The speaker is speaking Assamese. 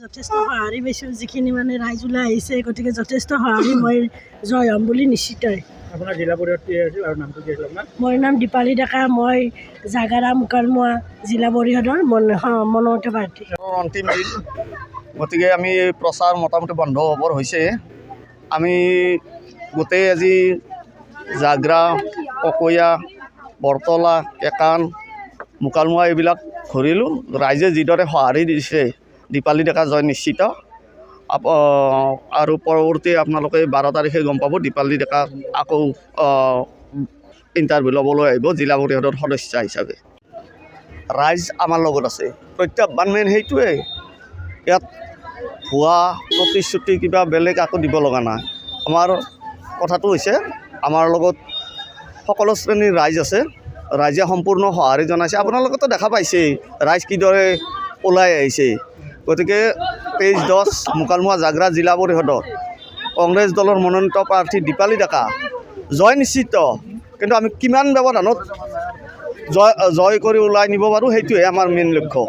যথেষ্ট সঁহাৰি পাইছোঁ, যিখিনি মানে ৰাইজ ওলাই আহিছে, গতিকে যথেষ্ট সঁহাৰি মই জয় হ'ম বুলি নিশ্চিতই। আপোনাৰ জিলা পৰিষদ কি আছিল আৰু নামটো কি আছিল আপোনাৰ? মোৰ নাম দীপালী ডেকা, মই জাগাৰা মুকালমুৱা জিলা পৰিষদৰ মনোনীত প্ৰাৰ্থী। অন্তিম দিন, গতিকে আমি প্ৰচাৰ মোটামুটি বন্ধ হ'বৰ হৈছে। আমি গোটেই আজি জাগৰা, ককৈয়া, বৰতলা, কেকান, মুকালমুৱা এইবিলাক ঘূৰিলোঁ। ৰাইজে যিদৰে সঁহাৰি দিছে, দীপালী ডেকা জয় নিশ্চিত। আৰু পৰৱৰ্তী আপোনালোকে 12 তাৰিখে গম পাব, দীপালী ডেকা আকৌ ইণ্টাৰভিউ ল'বলৈ আহিব জিলা পৰিষদৰ সদস্য হিচাপে। ৰাইজ আমাৰ লগত আছে, প্ৰত্যাহ্বান মেইন সেইটোৱে। ইয়াত ভুৱা প্ৰতিশ্ৰুতি কিবা বেলেগ আকৌ দিব লগা নাই। আমাৰ কথাটো হৈছে, আমাৰ লগত সকলো শ্ৰেণীৰ ৰাইজ আছে, ৰাইজে সম্পূৰ্ণ সঁহাৰি জনাইছে। আপোনালোকেতো দেখা পাইছেই ৰাইজ কিদৰে ওলাই আহিছে। গতিকে 23-10 মুকালমুৱা জাগৰা জিলা পৰিষদত কংগ্ৰেছ দলৰ মনোনীত প্ৰাৰ্থী দীপালী ডেকা জয় নিশ্চিত। কিন্তু আমি কিমান ব্যৱধানত জয় কৰি ওলাই নিব পাৰোঁ, সেইটোৱে আমাৰ মেইন লক্ষ্য।